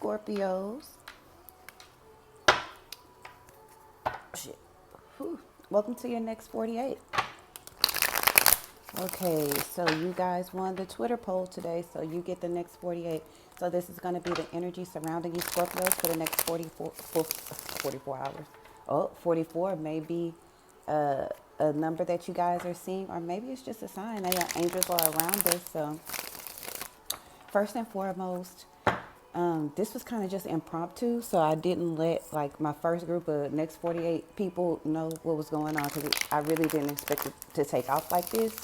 Scorpios. Shit. Whew. Welcome to your next 48. Okay, so you guys won the Twitter poll today, so you get the next 48. So this is going to be the energy surrounding you, Scorpios, for the next 44 hours. Oh, 44 may be a number that you guys are seeing, or maybe it's just a sign that your angels are around us. So first and foremost, this was kind of just impromptu, so I didn't let like my first group of next 48 people know what was going on because I really didn't expect it to take off like this.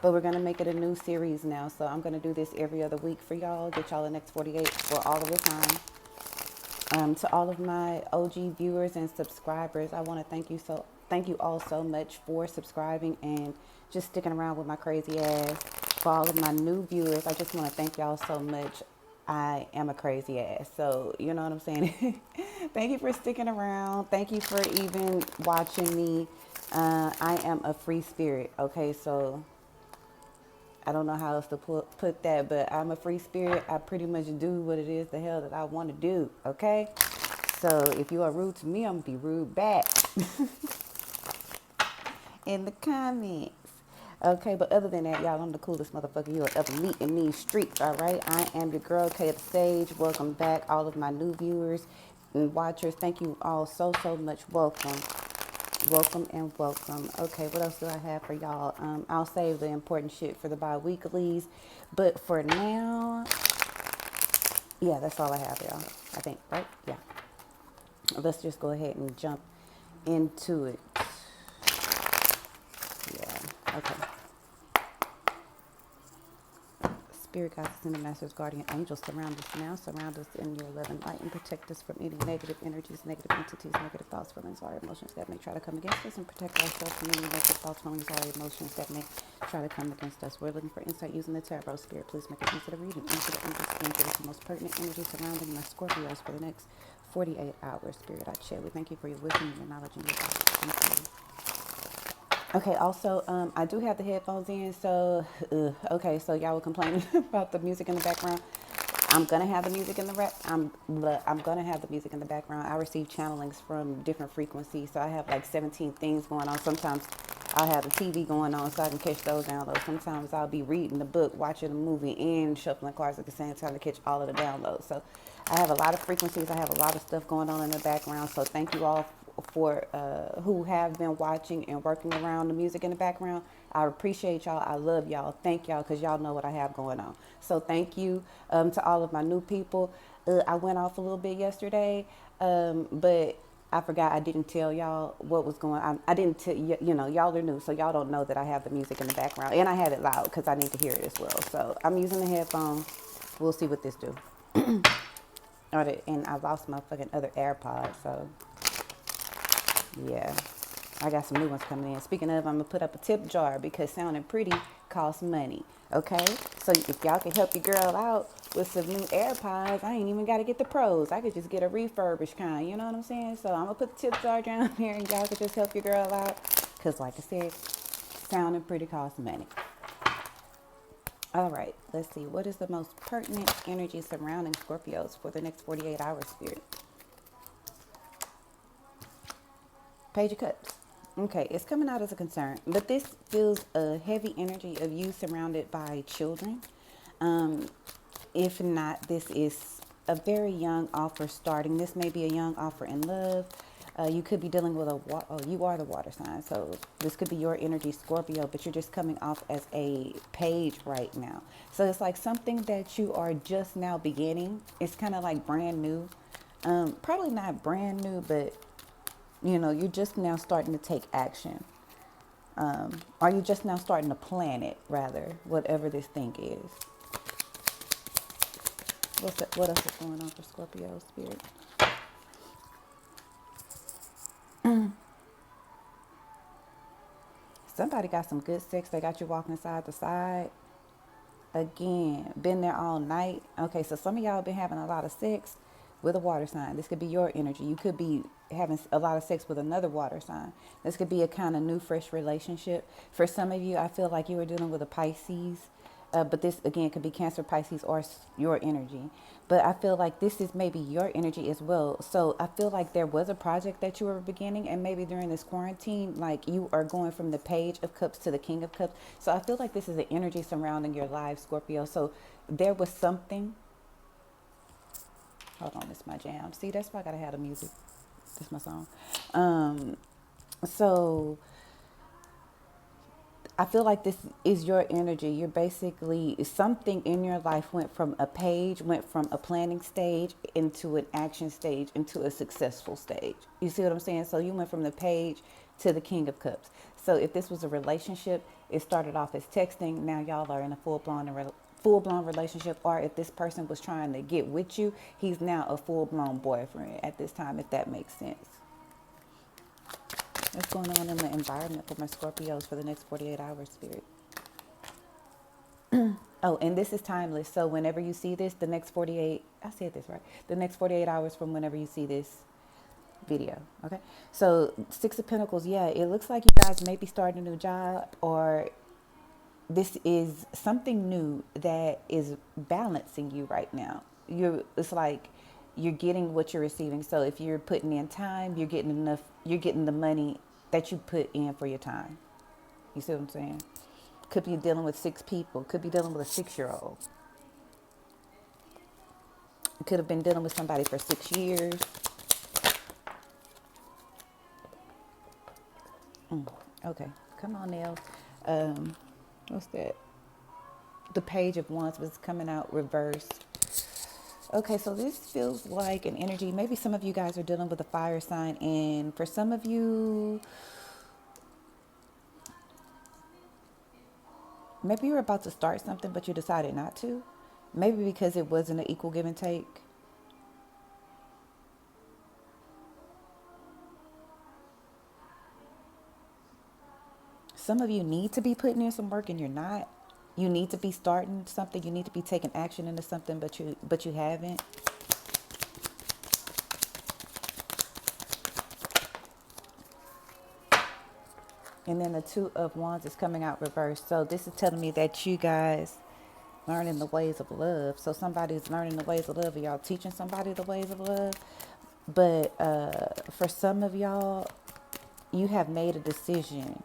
But we're gonna make it a new series now, so I'm gonna do this every other week for y'all. Get y'all the next 48 for all of the time. To all of my OG viewers and subscribers, I want to thank you all so much for subscribing and just sticking around with my crazy ass. For all of my new viewers, I just want to thank y'all so much. I am a crazy ass, so you know what I'm saying. Thank you for sticking around. Thank you for even watching me. I am a free spirit. Okay, so I don't know how else to put that, but I'm a free spirit. I pretty much do what it is the hell that I want to do, okay? So if you are rude to me, I'm going to be rude back in the comments. Okay, but other than that, y'all, I'm the coolest motherfucker you'll ever meet in these streets, all right? I am your girl, Kay at the stage. Welcome back, all of my new viewers and watchers. Thank you all so much. Welcome. Welcome and welcome. Okay, what else do I have for y'all? I'll save the important shit for the bi-weeklies. But for now, yeah, that's all I have, y'all. I think, right? Yeah. Let's just go ahead and jump into it. Yeah, okay. Spirit guides and the Master's guardian angels surround us now. Surround us in your love and light and protect us from any negative energies, negative entities, negative thoughts, feelings, or emotions that may try to come against us, and protect ourselves from any negative thoughts, feelings, or emotions that may try to come against us. We're looking for insight using the tarot. Spirit, please make it easy to read and answer the angels and give us the most pertinent energy surrounding my Scorpios for the next 48 hours. Spirit, I share. We thank you for your wisdom, your knowledge, and your guidance. Thank you. Okay, also, I do have the headphones in, so, okay, so y'all were complaining about the music in the background. I'm gonna have the music in the I'm gonna have the music in the background. I receive channelings from different frequencies, so I have like 17 things going on. Sometimes I'll have the TV going on so I can catch those downloads. Sometimes I'll be reading the book, watching a movie, and shuffling cards at the same time to catch all of the downloads. So I have a lot of frequencies. I have a lot of stuff going on in the background. So thank you all for who have been watching and working around the music in the background. I appreciate y'all. I love y'all. Thank y'all because y'all know what I have going on. So thank you to all of my new people. I went off a little bit yesterday, but I forgot I didn't tell y'all what was going on. I didn't tell you know, y'all are new, so y'all don't know that I have the music in the background. And I have it loud because I need to hear it as well. So I'm using the headphones. We'll see what this do. And I lost my fucking other AirPods, so yeah, I got some new ones coming in. Speaking of, I'm going to put up a tip jar because sounding pretty costs money, okay? So if y'all can help your girl out with some new AirPods, I ain't even got to get the pros. I could just get a refurbished kind, you know what I'm saying? So I'm going to put the tip jar down here and y'all could just help your girl out because, like I said, sounding pretty costs money. All right, let's see. What is the most pertinent energy surrounding Scorpios for the next 48 hours, Spirit? Page of Cups. Okay, it's coming out as a concern, but this feels a heavy energy of you surrounded by children. If not, this is a very young offer starting. This may be a young offer in love. You could be dealing with you are the water sign, so this could be your energy, Scorpio, but you're just coming off as a page right now. So it's like something that you are just now beginning. It's kind of like brand new. Probably not brand new, but you know, you're just now starting to take action. Or you just now starting to plan it, rather, whatever this thing is. What else is going on for Scorpio, Spirit? Somebody got some good sex. They got you walking side to side. Again, been there all night. Okay, so some of y'all been having a lot of sex with a water sign. This could be your energy. You could be having a lot of sex with another water sign. This could be a kind of new, fresh relationship. For some of you, I feel like you were dealing with a Pisces. But this again could be Cancer, Pisces, or your energy. But I feel like this is maybe your energy as well. So I feel like there was a project that you were beginning, and maybe during this quarantine, like you are going from the Page of Cups to the King of Cups. So I feel like this is the energy surrounding your life, Scorpio. So there was something. Hold on, it's my jam. See, that's why I gotta have the music. That's my song. So I feel like this is your energy. You're basically, something in your life went from a page, went from a planning stage into an action stage, into a successful stage. You see what I'm saying? So you went from the page to the King of Cups. So if this was a relationship, it started off as texting. Now y'all are in a full blown relationship. Or if this person was trying to get with you, he's now a full blown boyfriend at this time, if that makes sense. What's going on in the environment for my Scorpios for the next 48 hours, Spirit? Oh, and this is timeless. So whenever you see this, the next 48, I said this right, the next 48 hours from whenever you see this video, okay? So Six of Pentacles, yeah, it looks like you guys may be starting a new job, or this is something new that is balancing you right now. It's like you're getting what you're receiving. So if you're putting in time, you're getting enough, you're getting the money that you put in for your time. You see what I'm saying? Could be dealing with 6 people, could be dealing with a 6-year-old. Could have been dealing with somebody for 6 years. Okay, come on now. What's that? The Page of Wands was coming out reversed. Okay, so this feels like an energy. Maybe some of you guys are dealing with a fire sign, and for some of you, maybe you're about to start something, but you decided not to. Maybe because it wasn't an equal give and take. Some of you need to be putting in some work and you're not. You need to be starting something. You need to be taking action into something, but you haven't. And then the Two of Wands is coming out reversed. So this is telling me that you guys learning the ways of love. So somebody's learning the ways of love, and y'all teaching somebody the ways of love. But for some of y'all, you have made a decision.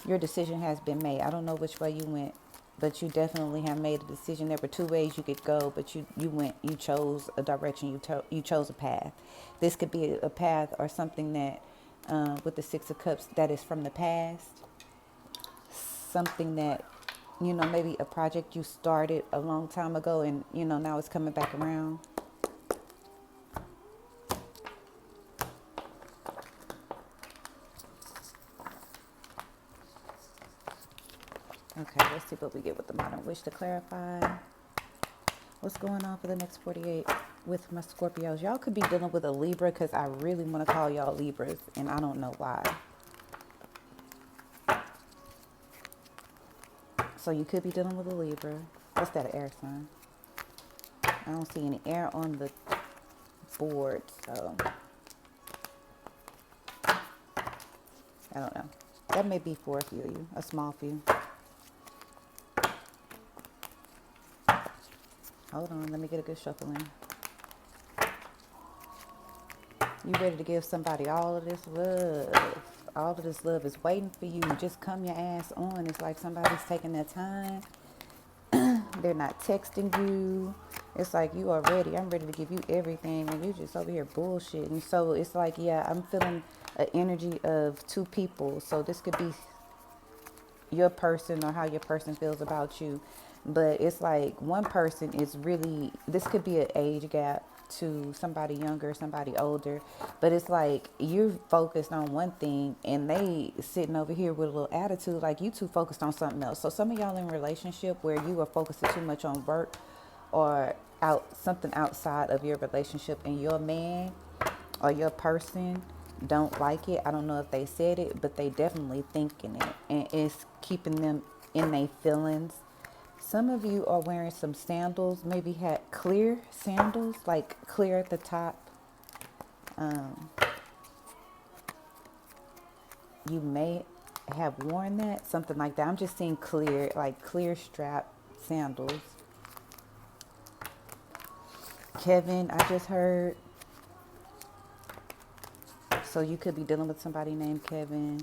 Your decision has been made. I don't know which way you went, but you definitely have made a decision. There were 2 ways you could go, but you chose a direction. You chose a path. This could be a path or something that, with the 6 of Cups, that is from the past. Something that, maybe a project you started a long time ago, and, now it's coming back around. Okay, let's see what we get with the Modern Wish to clarify. What's going on for the next 48 with my Scorpios? Y'all could be dealing with a Libra, because I really want to call y'all Libras, and I don't know why. So you could be dealing with a Libra. What's that, an air sign? I don't see any air on the board, so I don't know. That may be for a few of you, a small few. Hold on, let me get a good shuffle in. You ready to give somebody all of this love? All of this love is waiting for you. Just come your ass on. It's like somebody's taking their time. They're not texting you. It's like you are ready. I'm ready to give you everything, and you just over here bullshitting. So it's like, yeah, I'm feeling an energy of 2 people. So this could be your person or how your person feels about you. But it's like one person is really, this could be an age gap to somebody younger, somebody older. But it's like you're focused on one thing, and they sitting over here with a little attitude like you two focused on something else. So some of y'all in a relationship where you are focusing too much on work or something outside of your relationship, and your man or your person don't like it. I don't know if they said it, but they definitely thinking it, and it's keeping them in their feelings. Some of you are wearing some sandals, maybe had clear sandals, like clear at the top. You may have worn that, something like that. I'm just seeing clear, like clear strap sandals. Kevin, I just heard. So you could be dealing with somebody named Kevin.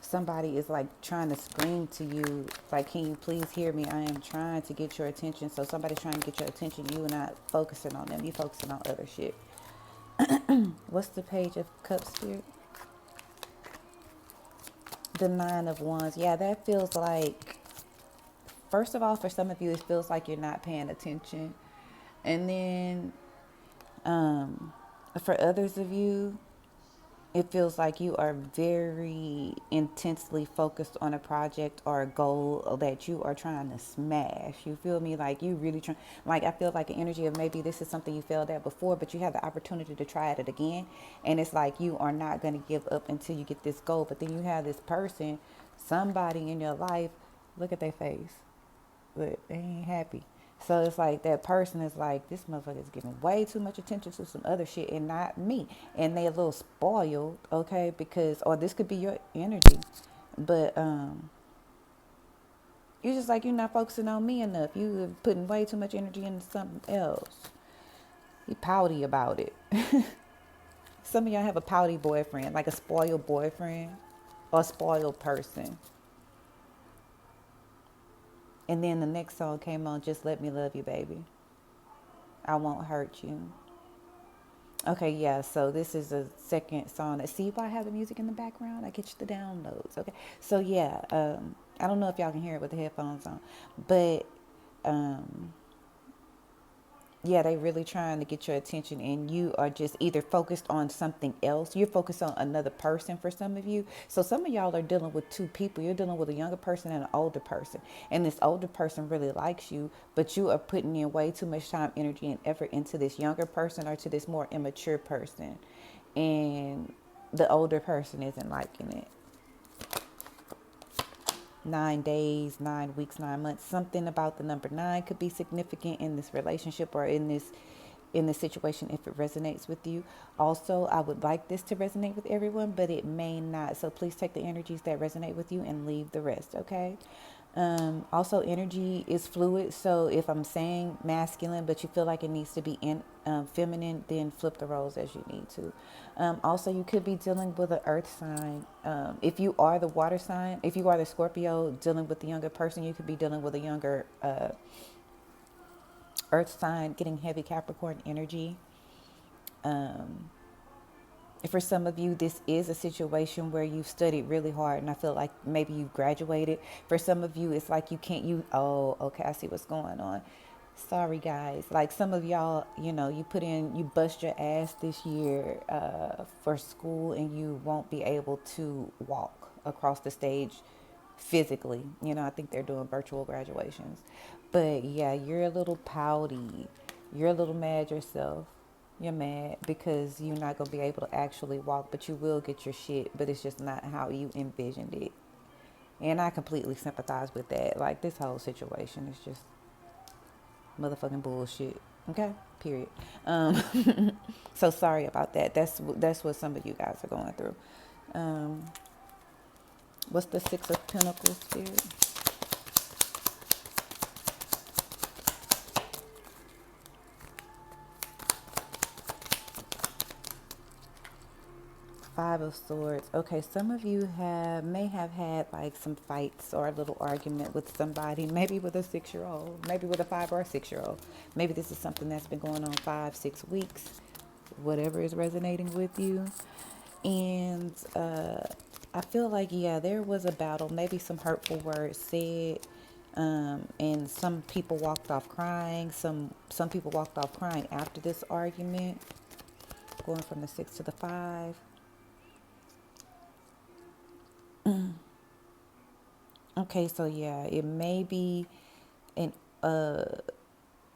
Somebody is like trying to scream to you, like, can you please hear me? I am trying to get your attention. So somebody's trying to get your attention. You are not focusing on them. You focusing on other shit. What's the Page of Cups, Spirit? The Nine of Wands. Yeah, that feels like, first of all, for some of you, it feels like you're not paying attention. And then for others of you, it feels like you are very intensely focused on a project or a goal that you are trying to smash. You feel me? Like you really trying, like I feel like an energy of maybe this is something you failed at before, but you have the opportunity to try it again. And it's like you are not going to give up until you get this goal. But then you have this person, somebody in your life, look at their face, but they ain't happy. So it's like that person is like, this motherfucker is giving way too much attention to some other shit and not me. And they a little spoiled, okay, because, or this could be your energy. But you just like, you're not focusing on me enough. You are putting way too much energy into something else. You pouty about it. Some of y'all have a pouty boyfriend, like a spoiled boyfriend or a spoiled person. And then the next song came on, Just Let Me Love You, Baby. I Won't Hurt You. Okay, yeah, so this is a second song. See why I have the music in the background? I get you the downloads. Okay, so yeah, I don't know if y'all can hear it with the headphones on, but um, yeah, they really trying to get your attention, and you are just either focused on something else. You're focused on another person for some of you. So some of y'all are dealing with two people. You're dealing with a younger person and an older person, and this older person really likes you, but you are putting in way too much time, energy, and effort into this younger person or to this more immature person, and the older person isn't liking it. 9 days, 9 weeks, 9 months. Something about the number nine could be significant in this relationship or in this situation if it resonates with you. Also, I would like this to resonate with everyone, but it may not. So please take the energies that resonate with you and leave the rest, okay? Also, energy is fluid. So if I'm saying masculine, but you feel like it needs to be feminine, then flip the roles as you need to. Also, you could be dealing with an earth sign. If you are the water sign, if you are the Scorpio dealing with the younger person, you could be dealing with a younger earth sign, getting heavy Capricorn energy. For some of you, this is a situation where you've studied really hard and I feel like maybe you've graduated. For some of you, it's like oh, okay, I see what's going on. Sorry, guys. Like some of y'all, you bust your ass this year for school and you won't be able to walk across the stage physically. I think they're doing virtual graduations. But yeah, you're a little pouty. You're a little mad yourself. You're mad because you're not going to be able to actually walk, but you will get your shit, but it's just not how you envisioned it. And I completely sympathize with that. Like, this whole situation is just motherfucking bullshit. Okay? Period. So sorry about that. That's what some of you guys are going through. What's the Six of Pentacles, Spirit? Five of Swords. Okay, some of you may have had like some fights or a little argument with somebody, maybe with a 6-year-old, maybe with a 5 or a 6-year-old. Maybe this is something that's been going on 5-6 weeks, whatever is resonating with you. And I feel like, yeah, there was a battle, maybe some hurtful words said, and some people walked off crying. Some people walked off crying after this argument, going from the 6 to the 5. Okay, so yeah, an uh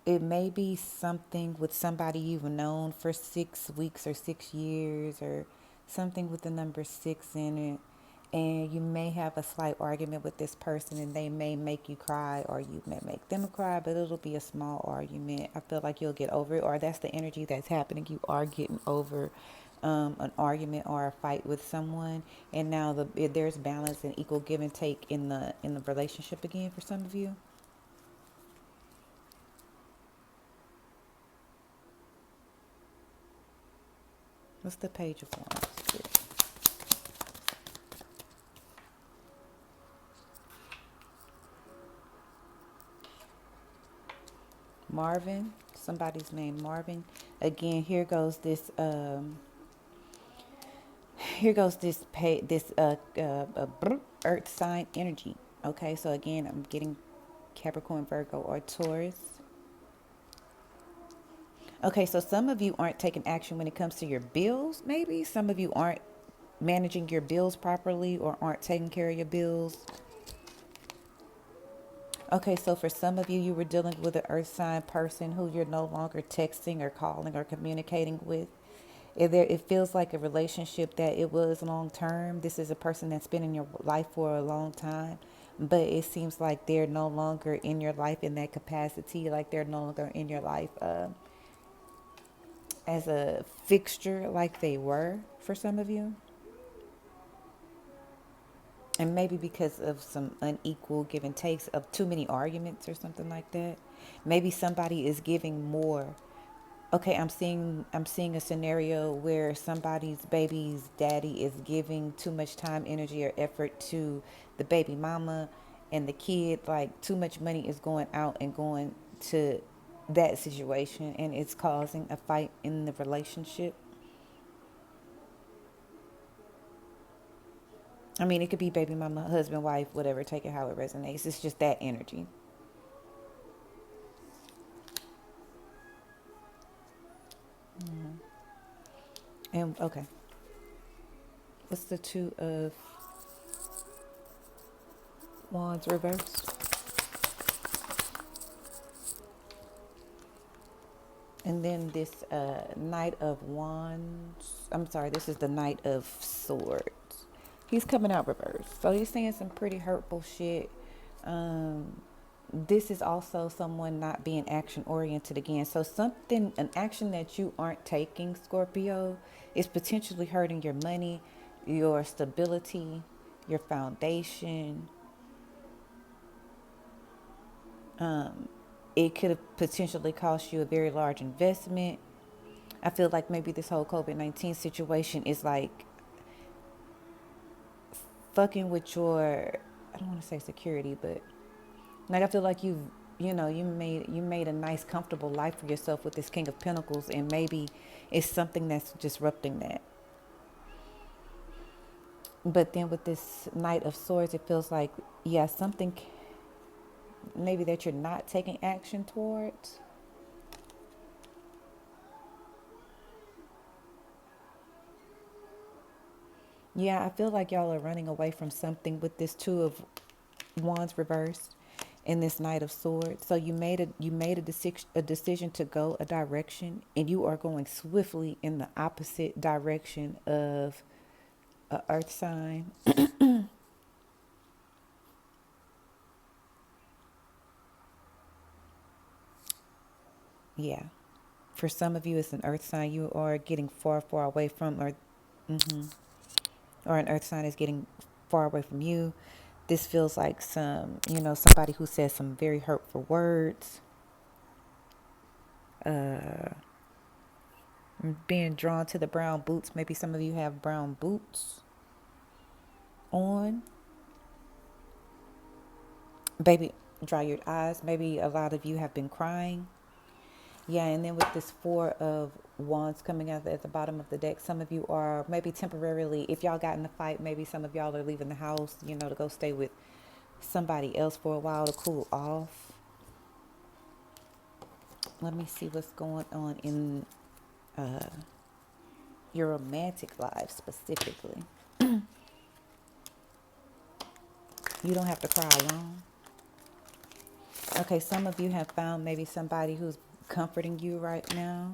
it may be something with somebody you've known for 6 weeks or 6 years or something with the number 6 in it. And you may have a slight argument with this person and they may make you cry or you may make them cry, but it'll be a small argument. I feel like you'll get over it, or that's the energy that's happening. You are getting over an argument or a fight with someone, and now there's balance and equal give and take in the relationship again for some of you. What's the Page of Wands? Marvin, somebody's name Marvin. Again, here goes earth sign energy. Okay, so again, I'm getting Capricorn, Virgo, or Taurus. Okay, so some of you aren't taking action when it comes to your bills. Maybe some of you aren't managing your bills properly or aren't taking care of your bills. Okay, so for some of you, you were dealing with an earth sign person who you're no longer texting or calling or communicating with. It feels like a relationship that it was long term. This is a person that's been in your life for a long time, but it seems like they're no longer in your life in that capacity. Like they're no longer in your life as a fixture like they were for some of you. And maybe because of some unequal give and takes of too many arguments or something like that. Maybe somebody is giving more. Okay, I'm seeing a scenario where somebody's baby's daddy is giving too much time, energy, or effort to the baby mama and the kid. Like too much money is going out and going to that situation, and it's causing a fight in the relationship. I mean, it could be baby mama, husband, wife, whatever. Take it how it resonates. It's just that energy. And okay, what's the Two of Wands reversed? And then this Knight of Wands. I'm sorry, this is the Knight of Swords. He's coming out reversed. So he's saying some pretty hurtful shit. This is also someone not being action oriented again. So an action that you aren't taking, Scorpio, is potentially hurting your money, your stability, your foundation. It could have potentially cost you a very large investment. I feel like maybe this whole COVID-19 situation is like fucking with your, I don't want to say security, but like I feel like you made a nice comfortable life for yourself with this King of Pentacles, and maybe it's something that's disrupting that. But then with this Knight of Swords, it feels like, yeah, something maybe that you're not taking action towards. Yeah, I feel like y'all are running away from something with this Two of Wands reversed and this Knight of Swords. So you made a decision to go a direction, and you are going swiftly in the opposite direction of a earth sign. Yeah. For some of you, it's an earth sign. You are getting far, far away from, or an earth sign is getting far away from you. This feels like somebody who says some very hurtful words. Being drawn to the brown boots. Maybe some of you have brown boots on. Baby, dry your eyes. Maybe a lot of you have been crying. Yeah, and then with this Four of Wands coming out at the bottom of the deck, some of you are maybe temporarily, if y'all got in a fight, maybe some of y'all are leaving the house, to go stay with somebody else for a while to cool off. Let me see what's going on in your romantic life specifically. You don't have to cry alone. Okay, some of you have found maybe somebody who's comforting you right now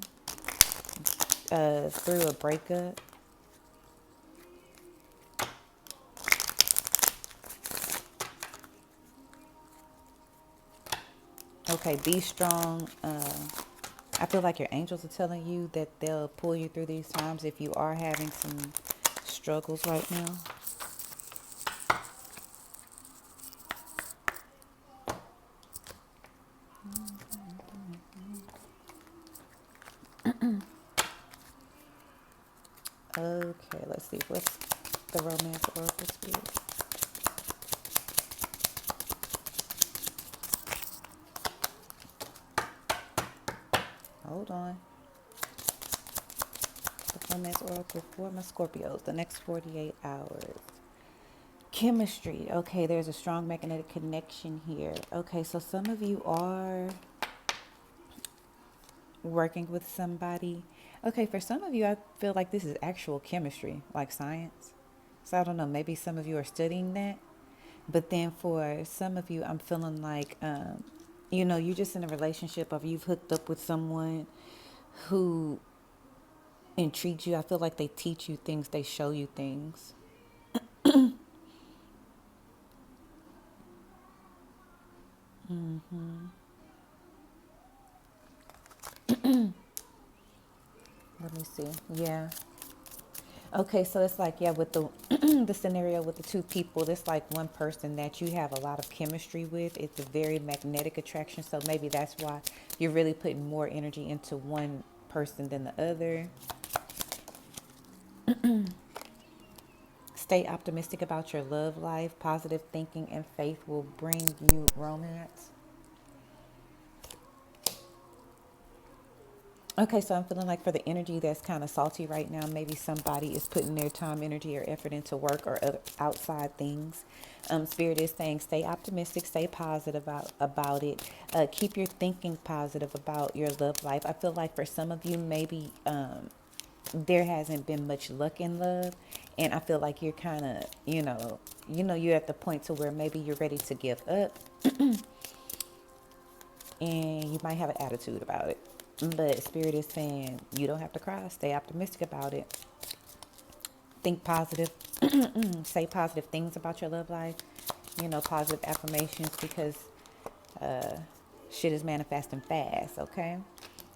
through a breakup. Okay, be strong. I feel like your angels are telling you that they'll pull you through these times if you are having some struggles right now. Okay, let's see. What's the romance oracle spirit? Hold on. The romance oracle for my Scorpios, the next 48 hours. Chemistry. Okay, there's a strong magnetic connection here. Okay, so some of you are working with somebody. Okay, for some of you, I feel like this is actual chemistry, like science. So I don't know, maybe some of you are studying that. But then for some of you, I'm feeling like, you're just in a relationship or you've hooked up with someone who intrigues you. I feel like they teach you things, they show you things. Let me see. Yeah. Okay, so it's like, yeah, with the the scenario with the two people, it's like one person that you have a lot of chemistry with. It's a very magnetic attraction, so maybe that's why you're really putting more energy into one person than the other. Stay optimistic about your love life. Positive thinking and faith will bring you romance. Okay, so I'm feeling like for the energy that's kind of salty right now, maybe somebody is putting their time, energy, or effort into work or other outside things. Spirit is saying stay optimistic, stay positive about it. Keep your thinking positive about your love life. I feel like for some of you, maybe there hasn't been much luck in love, and I feel like you're kind of, you're at the point to where maybe you're ready to give up, and you might have an attitude about it. But Spirit is saying you don't have to cry. Stay optimistic about it. Think positive. Say positive things about your love life. Positive affirmations because shit is manifesting fast, okay?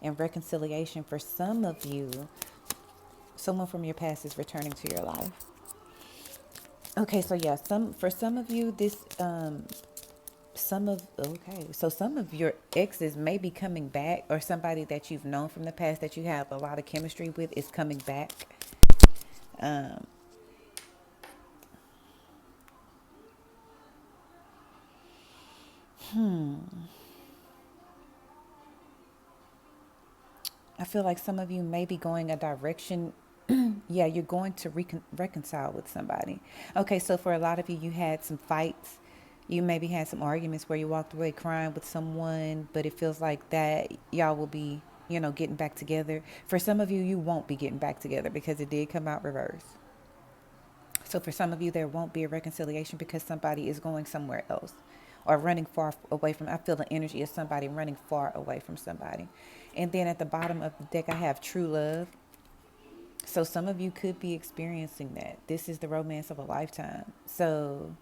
And reconciliation for some of you, someone from your past is returning to your life. Okay, so yeah, some of you this some of your exes may be coming back, or somebody that you've known from the past that you have a lot of chemistry with is coming back. um I feel like some of you may be going a direction. Yeah, you're going to reconcile with somebody. Okay, so for a lot of you, you had some fights. You maybe had some arguments where you walked away crying with someone, but it feels like that y'all will be, getting back together. For some of you, you won't be getting back together because it did come out reverse. So for some of you, there won't be a reconciliation because somebody is going somewhere else or running far away from. I feel the energy of somebody running far away from somebody. And then at the bottom of the deck, I have true love. So some of you could be experiencing that. This is the romance of a lifetime. So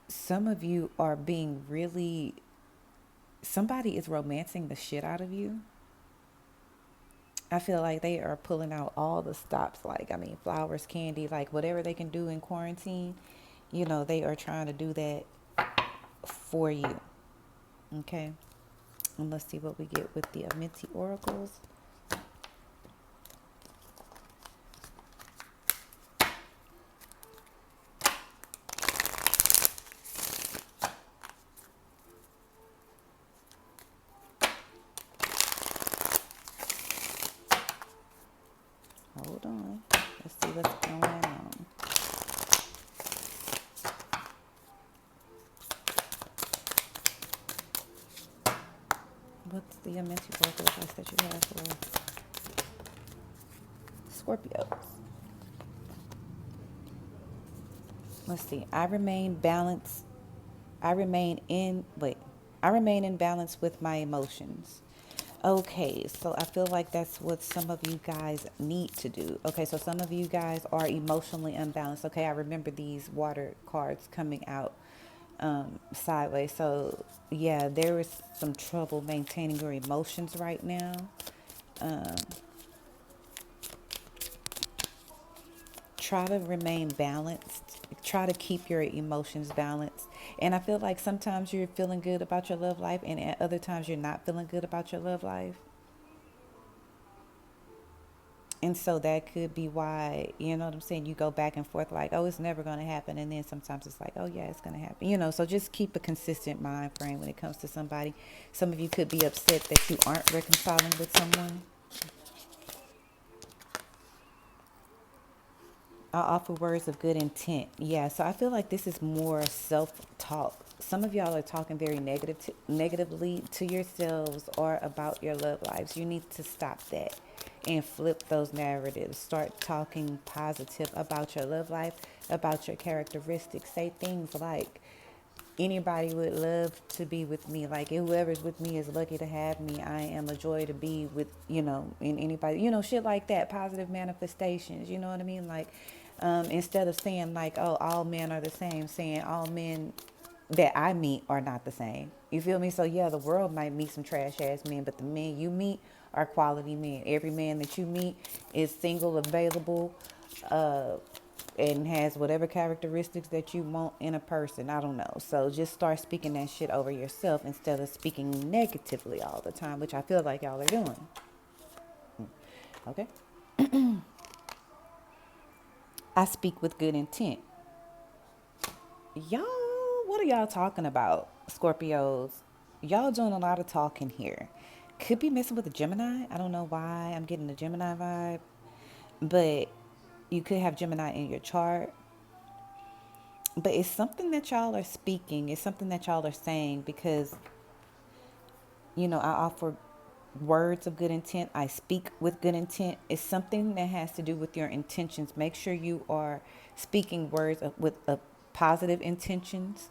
some of you are being really, somebody is romancing the shit out of you. I feel like they are pulling out all the stops, like, I mean, flowers, candy, like whatever they can do in quarantine, they are trying to do that for you. Okay. And let's see what we get with the Amenti oracles. Hold on. Let's see what's going on. What's the Amenti oracle advice that you have for Scorpios? Let's see. I remain balanced. I remain in, wait, I remain in balance with my emotions. Okay, so I feel like that's what some of you guys need to do. Okay, so some of you guys are emotionally unbalanced. Okay, I remember these water cards coming out. sideways. So yeah, there is some trouble maintaining your emotions right now. Um, Try to remain balanced. Try to keep your emotions balanced. And I feel like sometimes you're feeling good about your love life, and at other times you're not feeling good about your love life. And so that could be why, you know what I'm saying, you go back and forth like, oh, it's never going to happen. And then sometimes it's like, oh, yeah, it's going to happen. So just keep a consistent mind frame when it comes to somebody. Some of you could be upset that you aren't reconciling with someone. I'll offer words of good intent. Yeah, so I feel like this is more self-talk. Some of y'all are talking very negatively to yourselves or about your love lives. You need to stop that and flip those narratives. Start talking positive about your love life, about your characteristics. Say things like, anybody would love to be with me. Like, whoever's with me is lucky to have me. I am a joy to be with, and anybody, shit like that. Positive manifestations, you know what I mean? Like, instead of saying like, oh, all men are the same, saying all men that I meet are not the same. You feel me? So yeah, the world might meet some trash ass men, but the men you meet are quality men. Every man that you meet is single, available, uh, and has whatever characteristics that you want in a person. I don't know. So just start speaking that shit over yourself instead of speaking negatively all the time, which I feel like y'all are doing. Okay? I speak with good intent. Y'all, what are y'all talking about, Scorpios? Y'all doing a lot of talking here. Could be messing with a Gemini. I don't know why I'm getting the Gemini vibe, but you could have Gemini in your chart. But it's something that y'all are speaking. It's something that y'all are saying because, I offer words of good intent. I speak with good intent. It's something that has to do with your intentions. Make sure you are speaking words with positive intentions.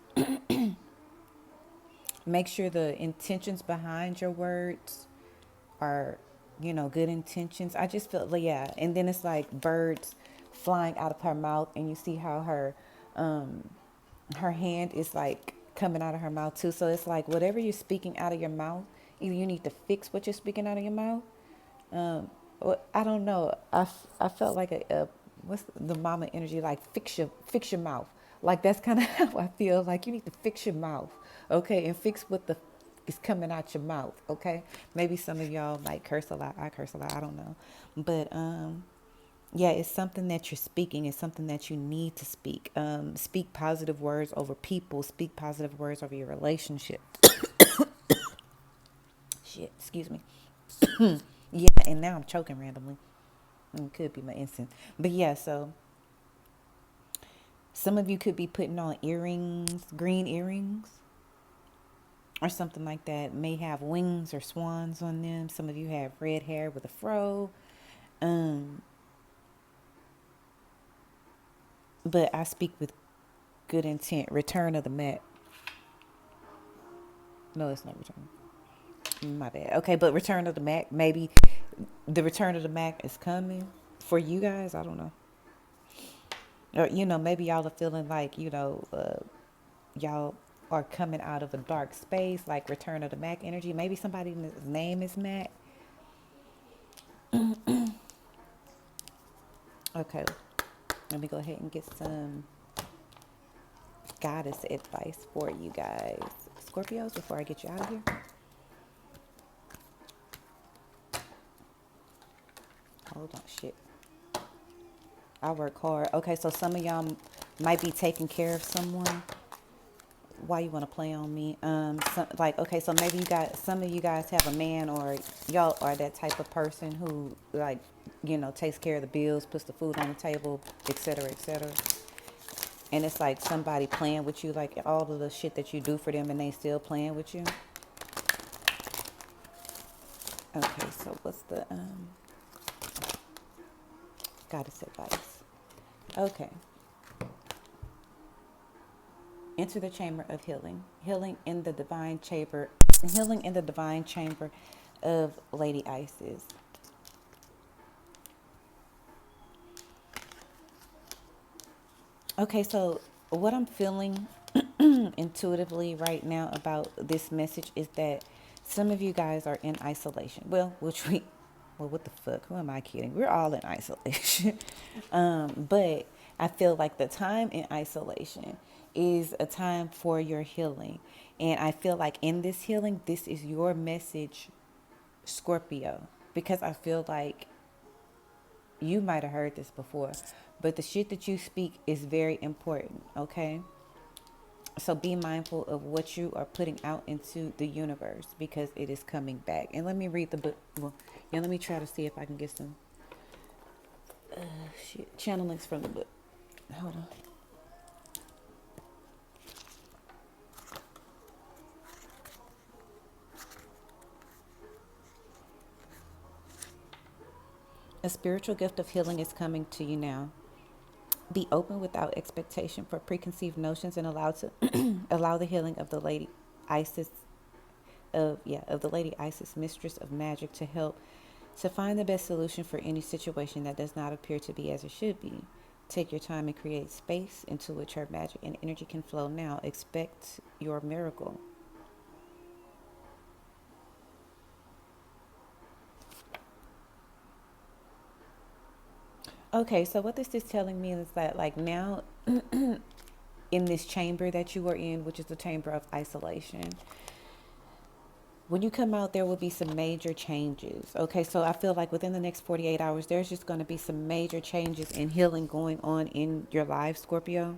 Make sure the intentions behind your words are, good intentions. I just feel like, yeah. And then it's like birds flying out of her mouth, and you see how her hand is like coming out of her mouth too. So it's like whatever you're speaking out of your mouth, either you need to fix what you're speaking out of your mouth. I don't know. I felt like what's the mama energy, like fix your mouth. Like that's kind of how I feel. Like you need to fix your mouth, okay, and fix what the is coming out your mouth, okay. Maybe some of y'all like curse a lot. I curse a lot. I don't know, but yeah, it's something that you're speaking. It's something that you need to speak. Speak positive words over people. Speak positive words over your relationship. Shit, excuse me. Yeah, and now I'm choking randomly. It could be my incense. But yeah, so some of you could be putting on earrings, green earrings, or something like that. May have wings or swans on them. Some of you have red hair with a fro. Um, but I speak with good intent. Return of the Mac. No, it's not return. My bad. Okay, but Return of the Mac. Maybe the Return of the Mac is coming for you guys. I don't know. Or maybe y'all are feeling like y'all are coming out of a dark space, like Return of the Mac energy. Maybe somebody's name is Mac. Okay, let me go ahead and get some goddess advice for you guys, Scorpios, before I get you out of here. Hold on, shit. I work hard. Okay, so some of y'all might be taking care of someone. Why you want to play on me? Okay, so maybe some of you guys have a man, or y'all are that type of person who like, takes care of the bills, puts the food on the table, etc., etc. And it's like somebody playing with you, like all of the shit that you do for them, and they still playing with you. Okay, so what's the goddess advice? Okay. Enter the chamber of healing. Healing in the divine chamber. Healing in the divine chamber of Lady Isis. Okay, so what I'm feeling intuitively right now about this message is that some of you guys are in isolation. Well, what the fuck? Who am I kidding? We're all in isolation. But I feel like the time in isolation is a time for your healing. And I feel like in this healing, this is your message, Scorpio, because I feel like you might have heard this before, but the shit that you speak is very important, okay? So be mindful of what you are putting out into the universe because it is coming back. And let me read the book. Well, yeah, let me try to see if I can get some channelings from the book. Hold on. A spiritual gift of healing is coming to you now. Be open without expectation for preconceived notions and allow to allow the healing of the Lady Isis of the Lady Isis, Mistress of Magic, to help to find the best solution for any situation that does not appear to be as it should be. Take your time and create space into which her magic and energy can flow now. Expect your miracle. Okay, so what this is telling me is that like now in this chamber that you are in, which is the chamber of isolation, when you come out, there will be some major changes. Okay, so I feel like within the next 48 hours, there's just going to be some major changes and healing going on in your life, Scorpio.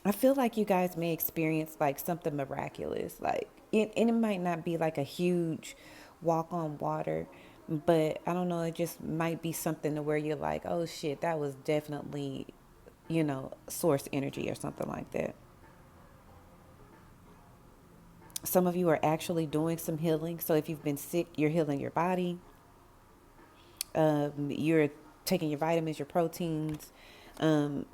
I feel like you guys may experience like something miraculous. Like it might not be like a huge walk on water, but I don't know, it just might be something to where you're like, oh shit, that was definitely, source energy or something like that. Some of you are actually doing some healing. So if you've been sick, you're healing your body. You're taking your vitamins, your proteins. Um,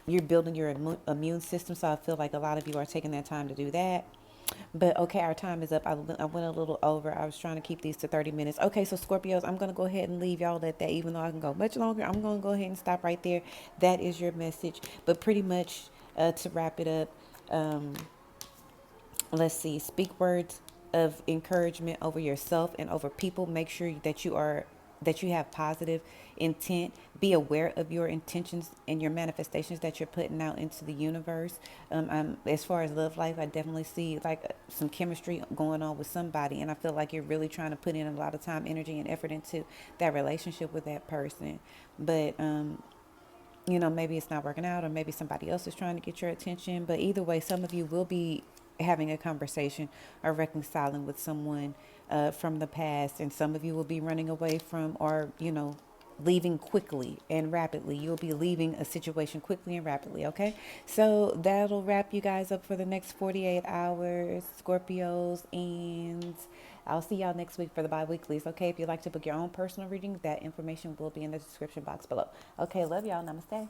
you're building your immune system. So I feel like a lot of you are taking that time to do that. But okay, our time is up. I went a little over. I was trying to keep these to 30 minutes. Okay, so Scorpios, I'm going to go ahead and leave y'all at that. Even though I can go much longer, I'm going to go ahead and stop right there. That is your message. But pretty much to wrap it up, um, let's see, speak words of encouragement over yourself and over people. Make sure that you have positive intent. Be aware of your intentions and your manifestations that you're putting out into the universe. As far as love life, I definitely see like some chemistry going on with somebody, and I feel like you're really trying to put in a lot of time, energy, and effort into that relationship with that person. But maybe it's not working out, or maybe somebody else is trying to get your attention. But either way, some of you will be having a conversation or reconciling with someone from the past, and some of you will be running away from, or leaving quickly and rapidly. You'll be leaving a situation quickly and rapidly. Okay, so that'll wrap you guys up for the next 48 hours, Scorpios, and I'll see y'all next week for the bi-weeklies. Okay, if you'd like to book your own personal reading, that information will be in the description box below. Okay, love y'all. Namaste.